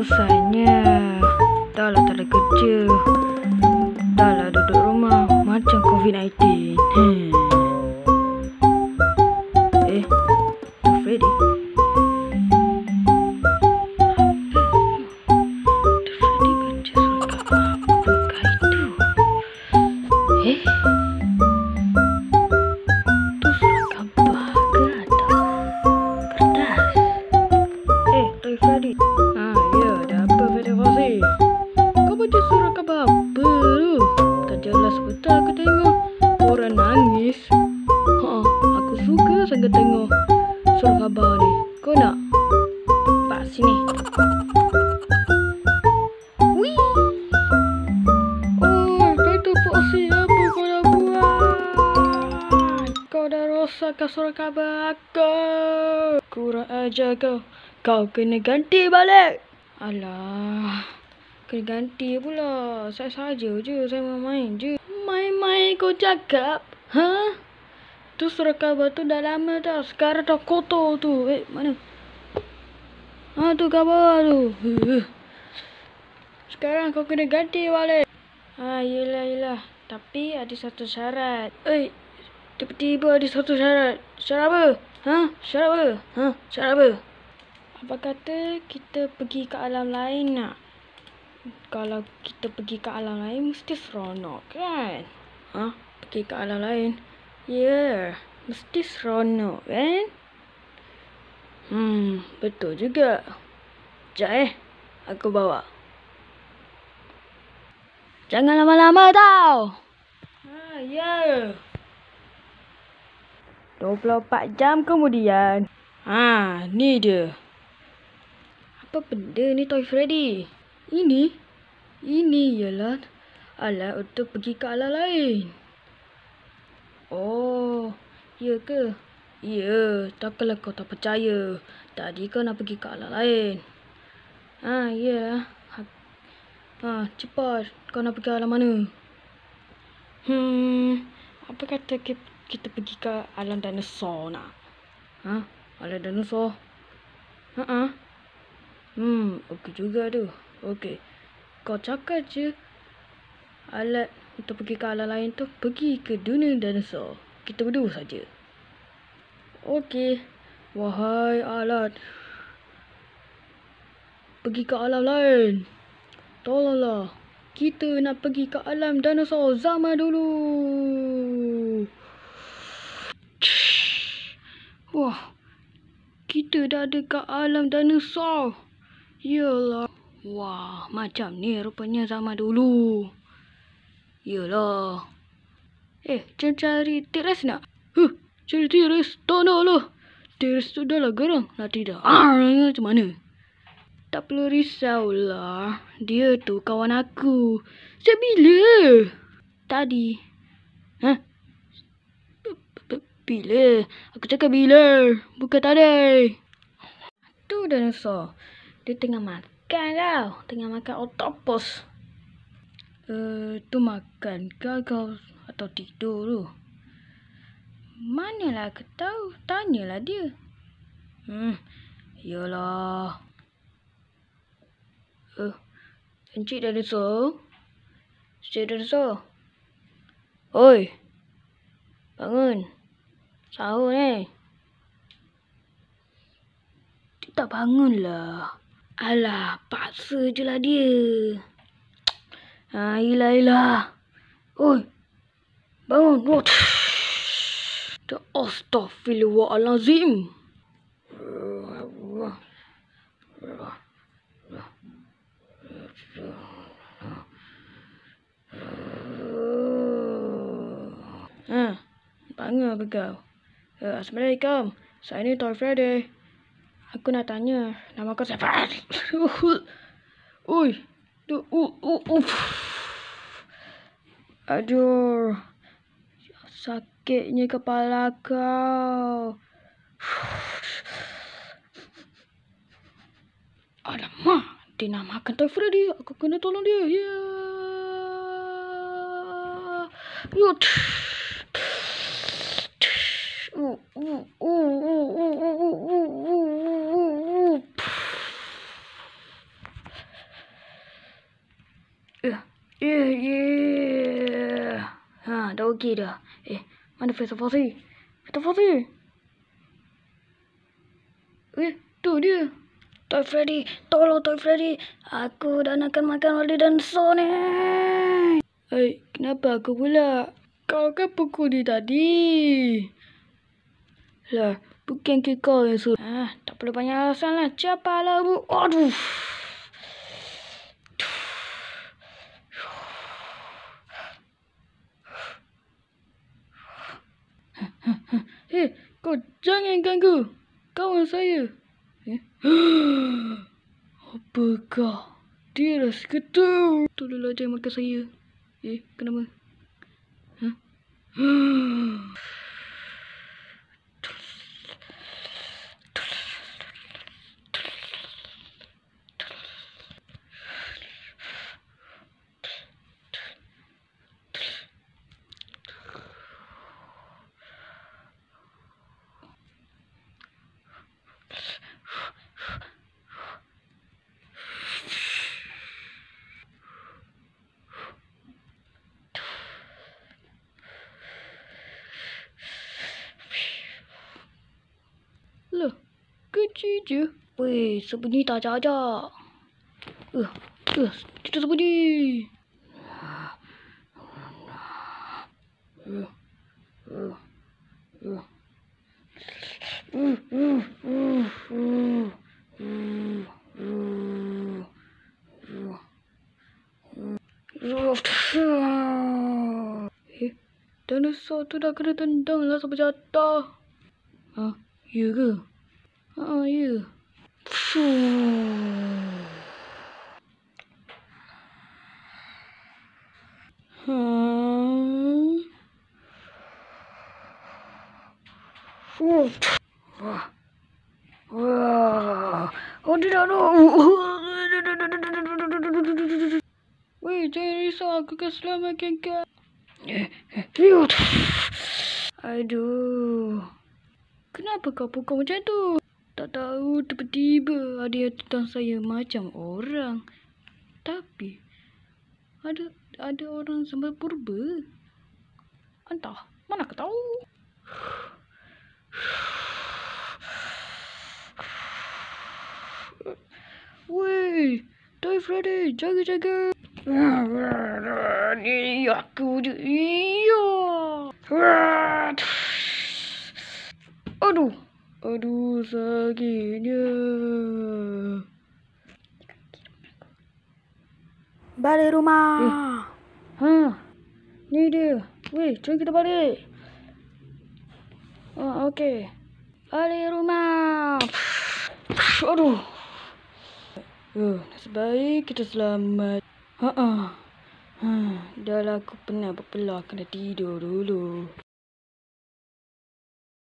bosannya. Dah lah tak ada kerja. Dah lah duduk rumah macam COVID-19. Tu Freddy. Tu Freddy baca surat khabar. Apakah itu? Tu surat khabar ke atau kertas? Tu Freddy. Ya, ada apa Freddy Fauzi? Kau baca surat khabar apa tu? Tak jelas betul aku tengok. Orang nangis. Aku suka sangat tengok surat khabar ni. Kau nak? Pak sini. Wih. Freddy Fauzi, apa kau dah buat? Kau dah rosakkan surat khabar aku. Kurang ajar kau. Kau kena ganti balik. Alah, kena ganti pula. Saya saja je, saya main je. Main-main kau cakap? Tu surat khabar tu dah lama dah. Sekarang dah kotor tu. Mana? Tu khabar tu. Sekarang kau kena ganti balik. Yelah. Tapi ada satu syarat. Tiba-tiba ada satu syarat. Syarat apa? Syarat apa? Apa kata kita pergi ke alam lain nak? Kalau kita pergi ke alam lain mesti seronok kan? Pergi ke alam lain? Ya, mesti seronok kan? Betul juga. Sekejap aku bawa. Jangan lama-lama tau. Ya. 24 jam kemudian. Ni dia. Apa benda ni Toy Freddy? Ini ialah alat untuk pergi ke alam lain. Ya ke? Ya, takkanlah kau tak percaya. Tadi kau nak pergi ke alam lain. Ya. Cepat. Kau nak pergi alam mana? Apa kata kita pergi ke alam dinosaur nak? Alam dinosaur? Okey juga tu. Okey. Kau cakap je alat untuk pergi ke alam lain tu pergi ke dunia dinosaur. Kita berdua saja. Okey. Wahai alat pergi ke alam lain. Tolonglah. Kita nak pergi ke alam dinosaur zaman dulu. Wah. Kita dah ada ke alam dinosaur. Yalah. Wah, macam ni rupanya zaman dulu. Yalah. Jom cari teres nak? Cari teres? Tak nak lah. Teres tu dah lah gerang. Nak tidak? Macam mana? Tak perlu risaulah. Dia tu kawan aku. Sejak bila? Tadi. Bila? Aku cakap bila. Bukan tadi. Tu dinosaur. Dia tengah makan tau. Tengah makan octopus. Tu makan ke kau atau tidur tu? Manalah aku tahu. Tanyalah dia. Yalah. Encik dinosaur. Oi. Bangun. Sahur ni. Dia tak bangun lah. Alah, paksa je lah dia. Yelah. Oi. Bangun. Astaghfirullahalazim. Bangun apa kau? Assalamualaikum. Saya ni Toy Freddy. Aku nak tanya, nama kau siapa? Ui. Aduh. Sakitnya kepala kau. Alamak, dia nak makan Toy Freddy. Aku kena tolong dia. Ya. dah okey dah. Mana Faisal Fauzi? Faisal Fauzi? Tu dia. Toy Freddy. Tolong Toy Freddy. Aku dah nak makan wali dinosaur ni. Kenapa aku pula? Kau kan pukul dia tadi. Lah, bukan ke kau yang suruh. Tak perlu banyak alasan lah. Cepatlah, Bu. Aduh. Kau jangan ganggu kawan saya. Apakah dia dah seketul? Tolonglah jangan makan saya. Kenapa? Lah, kecil je. Weh, sembunyi tak ajak-ajak. Kita sembunyi. Dinosaur tu dah kena tendang lah sampai jatuh. Ya ke? Ya. Oh, tidak. Weh, jangan risau. Aku akan selamatkan kau. Aduh. Kenapa kau pukul macam tu? Tak tahu, tiba-tiba ada yang tentang saya macam orang. Tapi ada orang sembah purba. Entah, mana aku tahu. Weh, Toy Freddy, jaga-jaga. Ni aku je. Iya. Aduh, sakitnya. Balik rumah. Ni dia. Weh, jom kita balik. Okey. Balik rumah. Aduh. Nasib baik kita selamat. Dah lah, aku penat berpelah, kena tidur dulu.